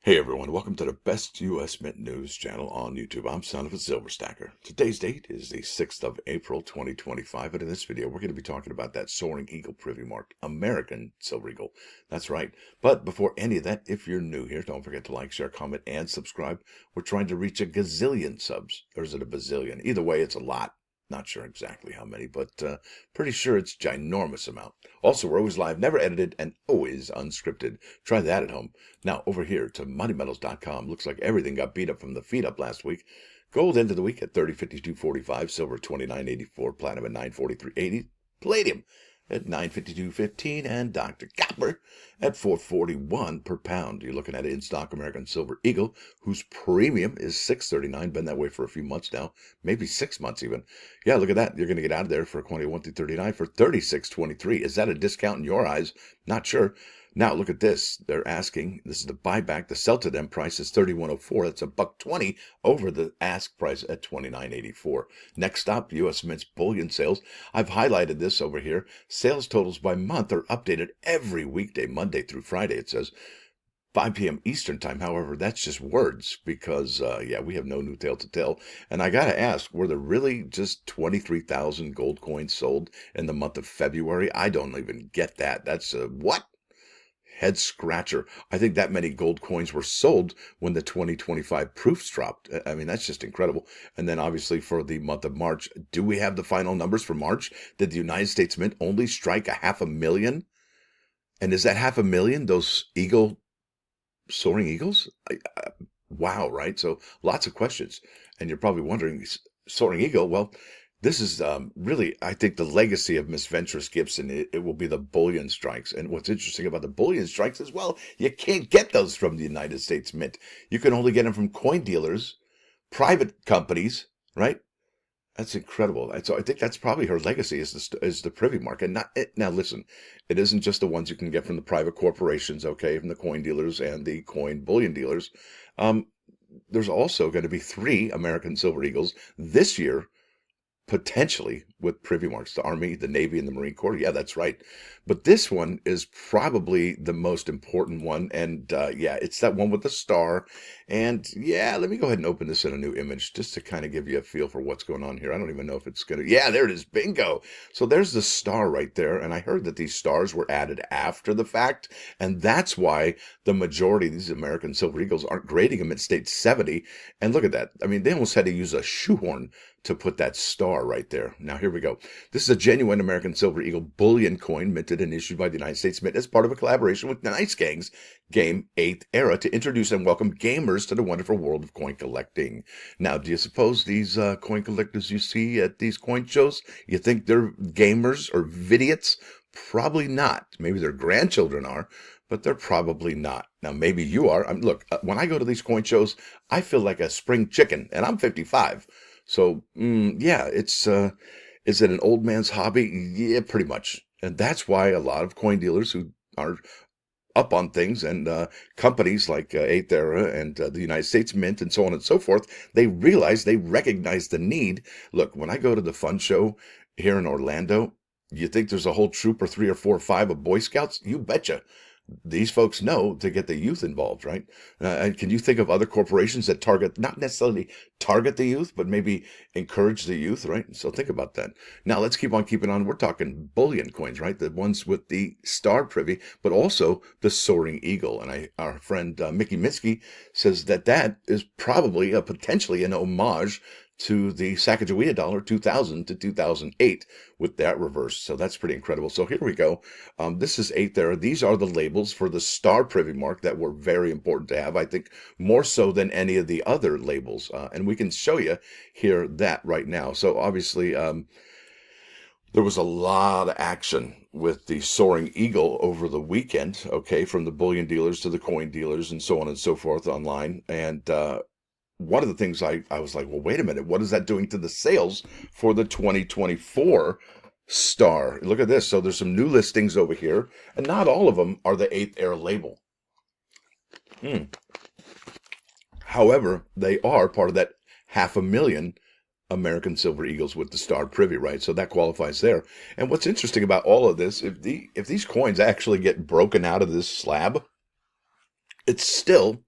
Hey everyone, welcome to the best U.S. Mint news channel on YouTube. I'm sonofasilverstacker. Today's date is the 6th of April, 2025, and in this video we're going to be talking about that soaring eagle privy marked American silver eagle. That's right. But before any of that, if you're new here, don't forget to like, share, comment, and subscribe. We're trying to reach a gazillion subs. Or is it a bazillion? Either way, it's a lot. Not sure exactly how many, but pretty sure it's ginormous amount. Also, we're always live, never edited, and always unscripted. Try that at home. Now, over here to moneymetals.com. Looks like everything got beat up from the feed up last week. Gold ended the week at 30.52.45, silver 29.84, platinum at 9.43.80, palladium at 9.52.15, and Dr. Copper at 4.41 per pound. You're looking at in stock American Silver Eagle, whose premium is 6.39. Been that way for a few months now, maybe 6 months even. Yeah, look at that. You're going to get out of there for 21.39 for 36.23. Is that a discount in your eyes? Not sure. Now look at this. They're asking, this is the buyback. The sell to them price is 31.04. That's $1.20 over the ask price at 29.84. Next stop, U.S. Mint's bullion sales. I've highlighted this over here. Sales totals by month are updated every weekday, Monday through Friday. It says 5 p.m. Eastern time. However, that's just words because, we have no new tale to tell. And I got to ask, were there really just 23,000 gold coins sold in the month of February? I don't even get that. That's what? Head scratcher. I think that many gold coins were sold when the 2025 proofs dropped. I mean, that's just incredible. And then obviously for the month of March, do we have the final numbers for March? Did the United States Mint only strike 500,000? And is that 500,000 those soaring eagles? Wow, right? So lots of questions. And you're probably wondering, soaring eagle, well, this is really, I think, the legacy of Miss Ventress Gibson. It will be the bullion strikes. And what's interesting about the bullion strikes is, well, you can't get those from the United States Mint. You can only get them from coin dealers, private companies, right? That's incredible. And so I think that's probably her legacy is the privy market. Now, listen, it isn't just the ones you can get from the private corporations, okay, from the coin dealers and the coin bullion dealers. There's also going to be 3 American Silver Eagles this year, potentially with privy marks, the Army, the Navy, and the Marine Corps. Yeah, that's right. But this one is probably the most important one. And it's that one with the star. And yeah, let me go ahead and open this in a new image just to kind of give you a feel for what's going on here. I don't even know if it's going to, yeah, there it is. Bingo. So there's the star right there. And I heard that these stars were added after the fact. And that's why the majority of these American Silver Eagles aren't grading them at state 70. And look at that. I mean, they almost had to use a shoehorn to put that star right there. Now, here we go. This is a genuine American Silver Eagle bullion coin minted and issued by the United States Mint as part of a collaboration with Nice Gang's game 8th Era to introduce and welcome gamers to the wonderful world of coin collecting. Now, do you suppose these coin collectors you see at these coin shows, you think they're gamers or vidiots? Probably not. Maybe their grandchildren are, but they're probably not. Now, maybe you are. Look, when I go to these coin shows, I feel like a spring chicken, and I'm 55. So, is it an old man's hobby? Yeah, pretty much. And that's why a lot of coin dealers who are up on things and companies like 8th Era and the United States Mint and so on and so forth, they recognize the need. Look, when I go to the fun show here in Orlando, you think there's a whole troop or 3 or 4 or 5 of Boy Scouts? You betcha. These folks know to get the youth involved, right? And can you think of other corporations that not necessarily target the youth, but maybe encourage the youth, right? So think about that. Now let's keep on keeping on. We're talking bullion coins, right? The ones with the star privy, but also the soaring eagle. And our friend Mickey Minsky says that is probably potentially an homage to the Sacagawea dollar 2000 to 2008 with that reverse. So that's pretty incredible. So here we go. This is 8th Era. These are the labels for the star privy mark that were very important to have, I think, more so than any of the other labels. And we can show you here that right now. So obviously, there was a lot of action with the soaring eagle over the weekend, okay, from the bullion dealers to the coin dealers and so on and so forth online. And one of the things I was like, well, wait a minute, what is that doing to the sales for the 2024 star? Look at this. So there's some new listings over here, and not all of them are the 8th Era label. However, they are part of that 500,000 American Silver Eagles with the star privy, right? So that qualifies there. And what's interesting about all of this, if these coins actually get broken out of this slab, it's still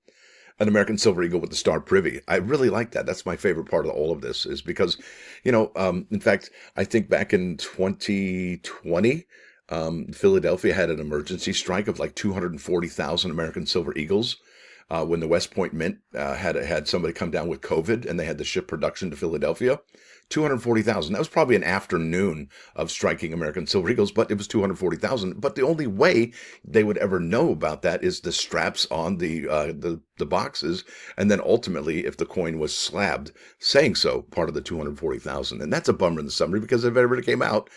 an American Silver Eagle with the star Privy. I really like that. That's my favorite part of all of this, is because, in fact, I think back in 2020, Philadelphia had an emergency strike of like 240,000 American Silver Eagles. When the West Point Mint had somebody come down with COVID and they had to ship production to Philadelphia, 240,000. That was probably an afternoon of striking American Silver Eagles, but it was 240,000. But the only way they would ever know about that is the straps on the boxes, and then ultimately, if the coin was slabbed, saying so, part of the 240,000. And that's a bummer in the summary, because if it ever came out,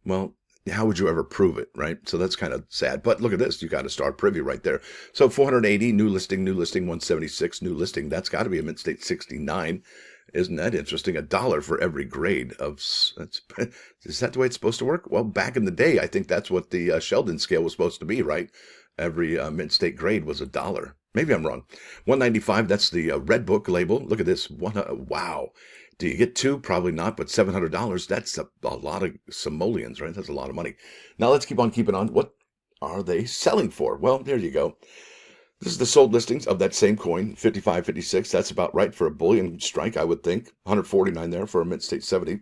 well, how would you ever prove it, right? So that's kind of sad. But look at this. You got a star Privy right there. So 480, new listing, 176, new listing. That's got to be a mint state 69. Isn't that interesting? $1 for every grade of, is that the way it's supposed to work? Well, back in the day, I think that's what the Sheldon scale was supposed to be, right? Every mint state grade was $1. Maybe I'm wrong. 195, that's the red book label. Look at this. Wow. Do you get two? Probably not, but $700, that's a lot of simoleons, right? That's a lot of money. Now let's keep on keeping on. What are they selling for? Well, there you go. This is the sold listings of that same coin, 55, 56. That's about right for a bullion strike, I would think. 149 there for a mint state 70.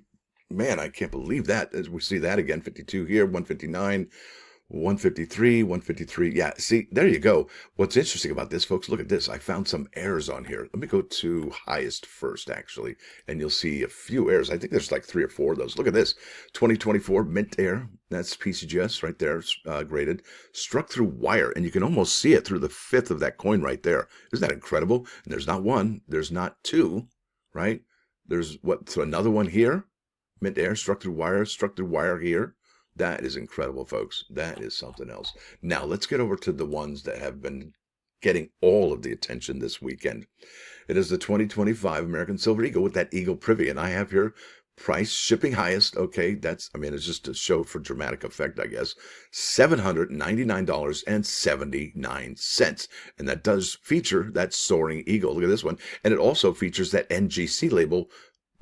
Man, I can't believe that. As we see that again, 52 here, 159. 153, 153. Yeah, see, there you go. What's interesting about this, folks, look at this. I found some errors on here. Let me go to highest first, actually, and you'll see a few errors. I think there's like 3 or 4 of those. Look at this. 2024 mint error. That's PCGS right there, graded. Struck through wire, and you can almost see it through the fifth of that coin right there. Isn't that incredible? And there's not one. There's not two, right? There's so another one here. Mint error, struck through wire here. That is incredible, folks. That is something else. Now, let's get over to the ones that have been getting all of the attention this weekend. It is the 2025 American Silver Eagle with that Eagle Privy. And I have here price shipping highest. Okay, it's just a show for dramatic effect, I guess. $799.79. And that does feature that soaring eagle. Look at this one. And it also features that NGC label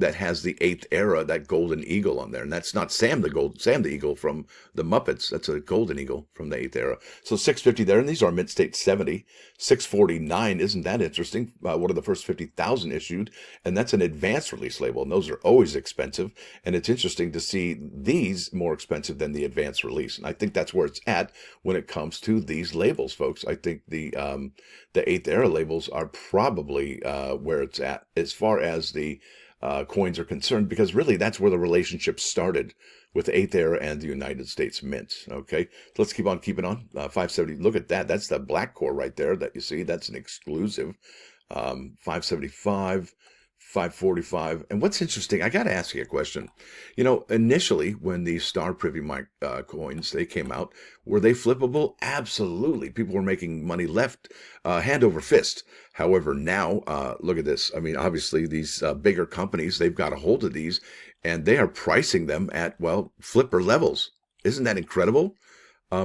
that has the 8th era, that golden eagle on there. And that's not Sam the Eagle from the Muppets. That's a golden eagle from the 8th era. So $650 there, and these are mint state 70. $649, isn't that interesting? One of the first 50,000 issued, and that's an advanced release label, and those are always expensive. And it's interesting to see these more expensive than the advanced release. And I think that's where it's at when it comes to these labels, folks. I think the 8th era labels are probably where it's at as far as the coins are concerned, because really that's where the relationship started with the 8th era and the United States mints. Okay, so let's keep on keeping on. 570, look at that. That's the black core right there that you see. That's an exclusive. 575, 545. And what's interesting, I got to ask you a question. Initially when these Star Privy coins, they came out, were they flippable? Absolutely. People were making money left, hand over fist. However, now, look at this. I mean, obviously these bigger companies, they've got a hold of these and they are pricing them at, well, flipper levels. Isn't that incredible?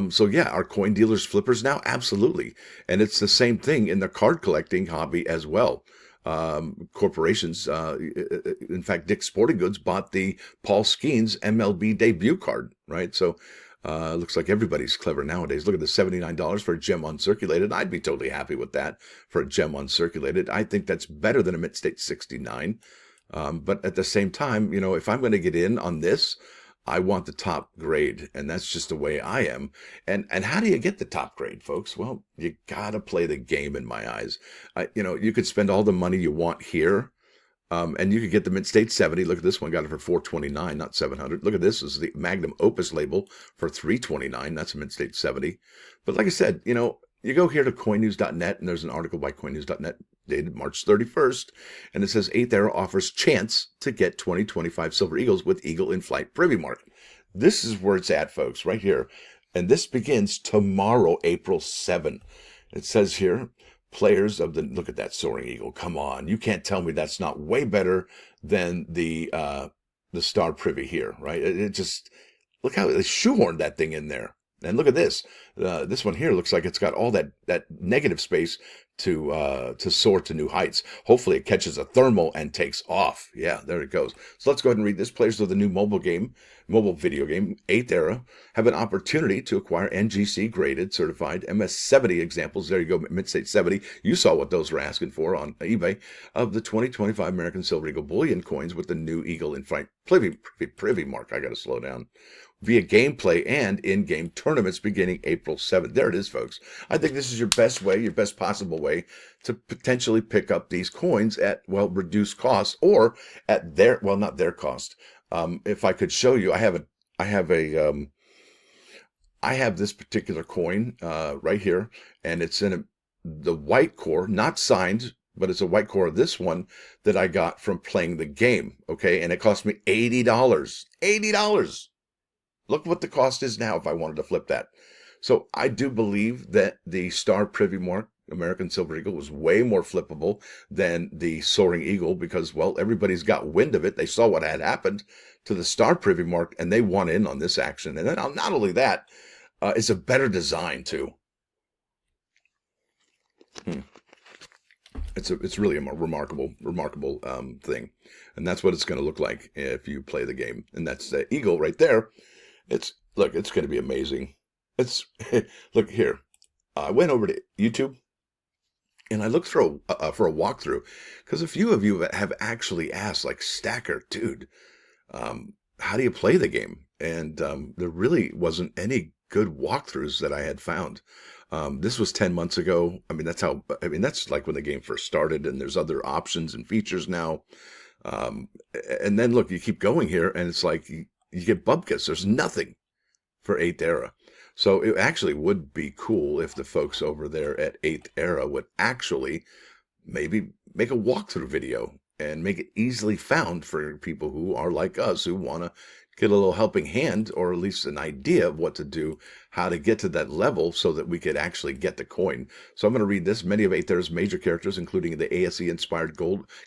So yeah, are coin dealers flippers now? Absolutely. And it's the same thing in the card collecting hobby as well. Corporations, in fact, Dick's Sporting Goods bought the Paul Skeens MLB debut card, right? So looks like everybody's clever nowadays. Look at the $79 for a gem uncirculated. I'd be totally happy with that for a gem uncirculated. I think that's better than a mint state 69. But at the same time, if I'm going to get in on this, I want the top grade, and that's just the way I am. And how do you get the top grade, folks? Well, you gotta play the game in my eyes. You could spend all the money you want here, and you could get the mint state 70. Look at this one, got it for $429, not $700. Look at this, is the Magnum Opus label for $329. That's a mint state 70. But like I said, you go here to coinnews.net, and there's an article by coinnews.net dated March 31st, and it says 8th era offers chance to get 2025 Silver Eagles with Eagle in Flight Privy Mark. This is where it's at, folks, right here. And this begins tomorrow, April 7. It says here, players of look at that soaring eagle. Come on, you can't tell me that's not way better than the Star Privy here, right? It just, look how they shoehorned that thing in there. And look at this. This one here looks like it's got all that negative space to soar to new heights. Hopefully it catches a thermal and takes off. Yeah, there it goes. So let's go ahead and read this. Players of the new mobile video game, 8th Era, have an opportunity to acquire NGC graded certified MS-70 examples. There you go, Mid-State 70. You saw what those were asking for on eBay, of the 2025 American Silver Eagle Bullion coins with the new Eagle in Flight Privy mark. I got to slow down. Via gameplay and in-game tournaments beginning April 7th. There it is, folks. I think this is your best way, your best possible way to potentially pick up these coins at, well, reduced cost, or at their, well, not their cost. If I could show you, I have this particular coin right here, and it's in the white core, not signed, but it's a white core of this one that I got from playing the game, okay? And it cost me $80. $80! Look what the cost is now if I wanted to flip that. So I do believe that the Star Privy Mark American Silver Eagle was way more flippable than the Soaring Eagle because, well, everybody's got wind of it. They saw what had happened to the Star Privy Mark, and they want in on this action. And then not only that, it's a better design too. It's really a remarkable thing, and that's what it's going to look like if you play the game. And that's the Eagle right there. It's going to be amazing. Look here. I went over to YouTube and I looked for a walkthrough because a few of you have actually asked, like, Stacker, dude, how do you play the game? And there really wasn't any good walkthroughs that I had found. This was 10 months ago. That's like when the game first started, and there's other options and features now. And then look, you keep going here and it's like, you get bupkis. There's nothing for 8th Era. So it actually would be cool if the folks over there at 8th Era would actually maybe make a walkthrough video and make it easily found for people who are like us, who want to get a little helping hand, or at least an idea of what to do, how to get to that level so that we could actually get the coin. So I'm going to read this. Many of 8th Era's major characters, including the ASE-inspired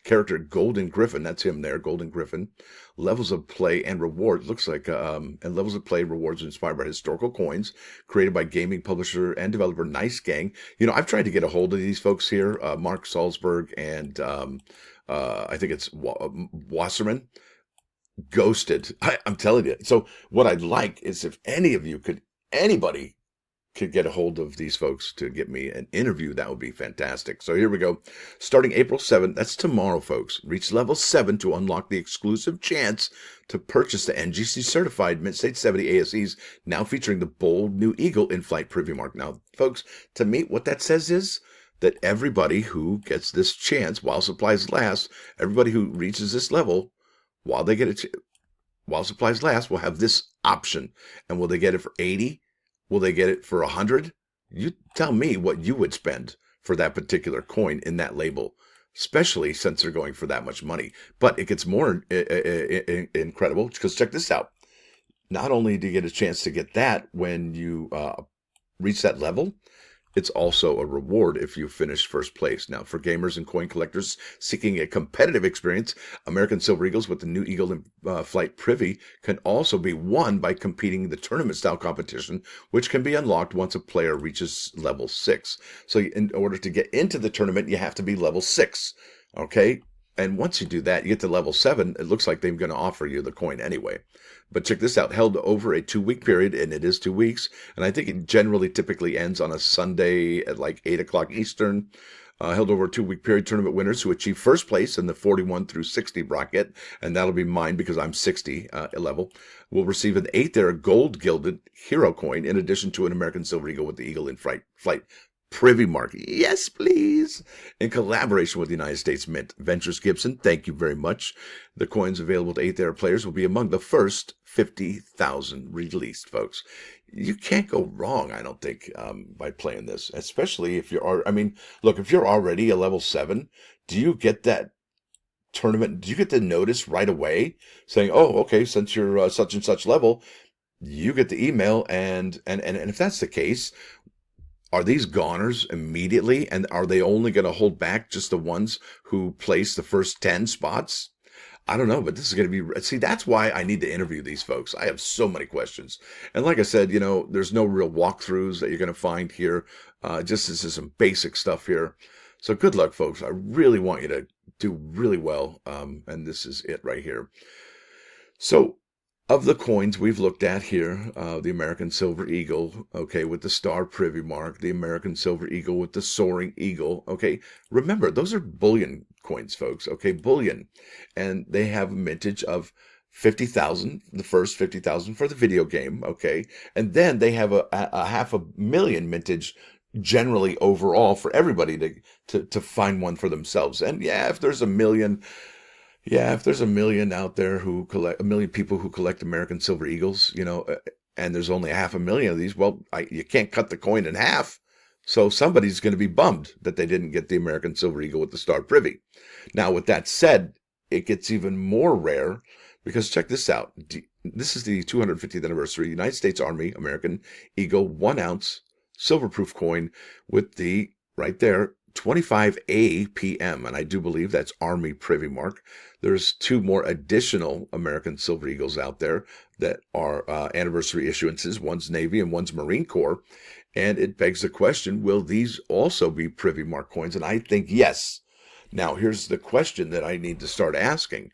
character Golden Griffin, that's him there, Golden Griffin, levels of play and rewards, looks like, and levels of play rewards inspired by historical coins created by gaming publisher and developer Nice Gang. You know, I've tried to get a hold of these folks here, Mark Salzberg and I think it's Wasserman. Ghosted. I'm telling you. So what I'd like is if anybody could get a hold of these folks to get me an interview, that would be fantastic. So here we go. Starting April 7th, that's tomorrow, folks. Reach level 7 to unlock the exclusive chance to purchase the NGC certified Mid-State 70 ASEs, now featuring the bold new Eagle in-flight Privy Mark. Now, folks, to me, what that says is that everybody who gets this chance while supplies last, everybody who reaches this level, while supplies last, will have this option. And will they get it for 80? Will they get it for 100? You tell me what you would spend for that particular coin in that label, especially since they're going for that much money. But it gets more incredible because check this out. Not only do you get a chance to get that when you reach that level, it's also a reward if you finish first place. Now, for gamers and coin collectors seeking a competitive experience, American Silver Eagles with the new Eagle in Flight Privy can also be won by competing in the tournament-style competition, which can be unlocked once a player reaches level 6. So in order to get into the tournament, you have to be level 6, okay? And once you do that, you get to level 7, it looks like they're going to offer you the coin anyway. But check this out, held over a 2-week period, and it is 2 weeks. And I think it generally typically ends on a Sunday at like 8 o'clock Eastern. Held over a 2-week period, tournament winners who achieve first place in the 41 through 60 bracket, and that'll be mine because I'm 60 level, will receive an 8th Era gold gilded hero coin in addition to an American Silver Eagle with the Eagle in Flight Privy Mark. Yes, please. In collaboration with the United States Mint. Ventures Gibson, thank you very much. The coins available to 8th Era players will be among the first 50,000 released, folks. You can't go wrong, I don't think, by playing this, especially if look, if you're already a level 7, do you get that tournament? Do you get the notice right away saying, oh, okay, since you're such and such level, you get the email, and if that's the case, are these goners immediately, and are they only going to hold back just the ones who place the first 10 spots? I don't know, but this is going to be... See, that's why I need to interview these folks. I have so many questions. And like I said, there's no real walkthroughs that you're going to find here. Just this is some basic stuff here. So good luck, folks. I really want you to do really well. And this is it right here. So of the coins we've looked at here, the American Silver Eagle, okay, with the star privy mark, the American Silver Eagle with the soaring eagle, okay. Remember, those are bullion coins, folks, okay, bullion. And they have a mintage of 50,000, the first 50,000 for the video game, okay. And then they have a 500,000 mintage generally overall for everybody to find one for themselves. And yeah, if there's a million out there who collect, a million people who collect American Silver Eagles, and there's only 500,000 of these, well, you can't cut the coin in half. So somebody's going to be bummed that they didn't get the American Silver Eagle with the star privy. Now, with that said, it gets even more rare because check this out. This is the 250th anniversary United States Army American Eagle 1 ounce silverproof coin with the, right there, 25 APM, and I do believe that's Army Privy Mark. There's 2 more additional American Silver Eagles out there that are anniversary issuances. One's Navy and one's Marine Corps. And it begs the question, will these also be Privy Mark coins? And I think yes. Now, here's the question that I need to start asking.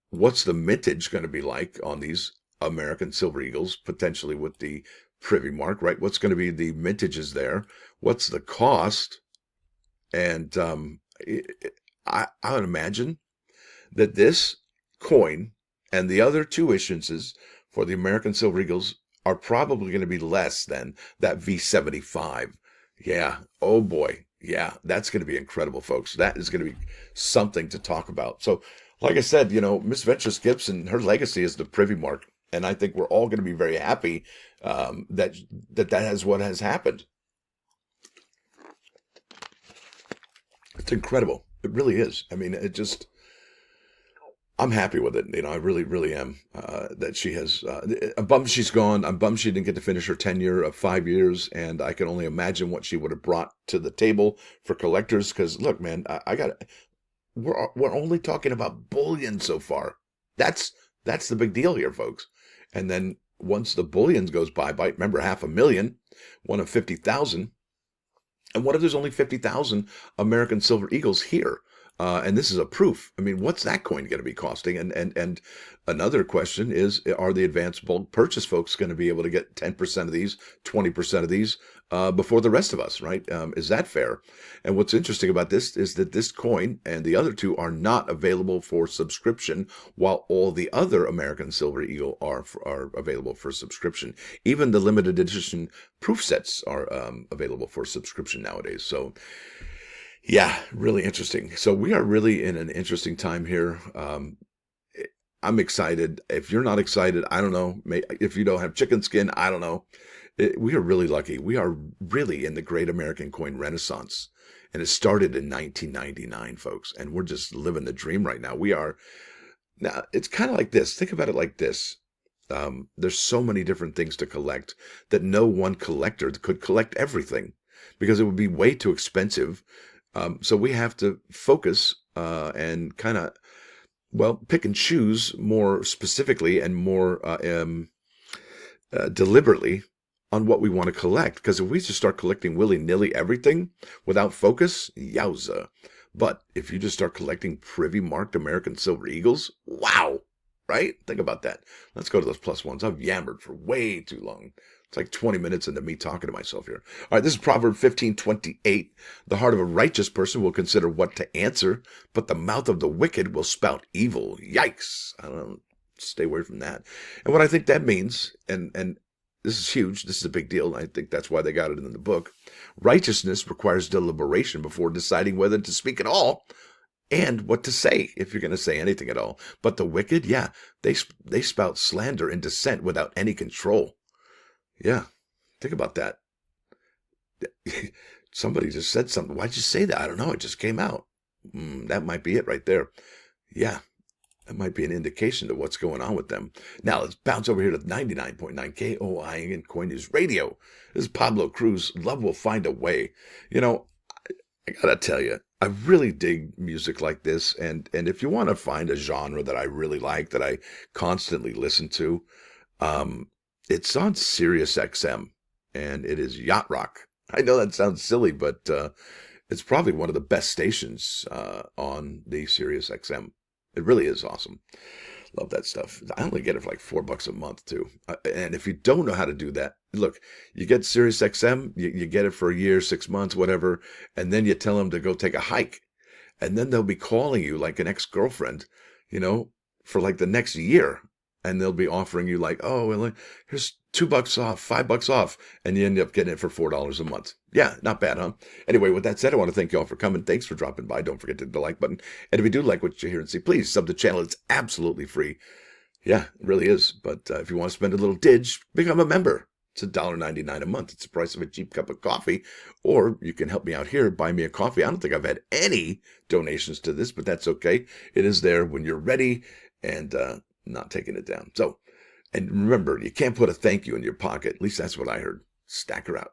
What's the mintage going to be like on these American Silver Eagles, potentially with the Privy Mark, right? What's going to be the mintages there? What's the cost? And I would imagine that this coin and the other 2 issuances for the American Silver Eagles are probably going to be less than that V75. Yeah. Oh boy. Yeah. That's going to be incredible, folks. That is going to be something to talk about. So like I said, Miss Ventress Gibson, her legacy is the Privy Mark. And I think we're all going to be very happy that is what has happened. It's incredible. It really is. I mean, I'm happy with it. I really, really am. That she has, I'm bummed she's gone. I'm bummed she didn't get to finish her tenure of 5 years. And I can only imagine what she would have brought to the table for collectors. Because look, man, we're only talking about bullion so far. That's the big deal here, folks. And then once the bullion goes by, remember 500,000, one of 50,000. And what if there's only 50,000 American Silver Eagles here? And this is a proof. I mean, what's that coin going to be costing? And another question is, are the advanced bulk purchase folks going to be able to get 10% of these, 20% of these before the rest of us, right? Is that fair? And what's interesting about this is that this coin and the other 2 are not available for subscription, while all the other American Silver Eagle are available for subscription. Even the limited edition proof sets are available for subscription nowadays. So yeah, really interesting. So we are really in an interesting time here. I'm excited. If you're not excited, I don't know. If you don't have chicken skin, I don't know. We are really lucky. We are really in the great American coin renaissance. And it started in 1999, folks. And we're just living the dream right now. Now, it's kind of like this. Think about it like this. There's so many different things to collect that no one collector could collect everything because it would be way too expensive. So we have to focus and kind of, pick and choose more specifically and more deliberately on what we want to collect. Because if we just start collecting willy-nilly everything without focus, yowza. But if you just start collecting Privy marked American Silver Eagles, wow, right? Think about that. Let's go to those plus ones. I've yammered for way too long. It's like 20 minutes into me talking to myself here. All right, this is Proverb 15:28. The heart of a righteous person will consider what to answer, but the mouth of the wicked will spout evil. Yikes. I don't know. Stay away from that. And what I think that means, and this is huge, this is a big deal, I think that's why they got it in the book. Righteousness requires deliberation before deciding whether to speak at all and what to say, if you're going to say anything at all. But the wicked, yeah, they spout slander and dissent without any control. Yeah, think about that. Somebody just said something. Why'd you say that? I don't know. It just came out. That might be it right there. Yeah, that might be an indication of what's going on with them. Now, let's bounce over here to 99.9 KOI and Coin News Radio. This is Pablo Cruz. Love will find a way. I gotta tell you, I really dig music like this. And if you want to find a genre that I really like, that I constantly listen to, it's on Sirius XM, and it is Yacht Rock. I know that sounds silly, but it's probably one of the best stations on the Sirius XM. It really is awesome. Love that stuff. I only get it for like $4 a month too. And if you don't know how to do that, look, you get Sirius XM, you get it for a year, 6 months, whatever, and then you tell them to go take a hike. And then they'll be calling you like an ex-girlfriend, you know, for like the next year. And they'll be offering you like, oh, well, here's $2 off, $5 off. And you end up getting it for $4 a month. Yeah, not bad, huh? Anyway, with that said, I want to thank you all for coming. Thanks for dropping by. Don't forget to hit the like button. And if you do like what you hear and see, please sub the channel. It's absolutely free. Yeah, it really is. But if you want to spend a little didge, become a member. It's $1.99 a month. It's the price of a cheap cup of coffee. Or you can help me out here, buy me a coffee. I don't think I've had any donations to this, but that's okay. It is there when you're ready and not taking it down. So, and remember, you can't put a thank you in your pocket. At least that's what I heard. Stacker out.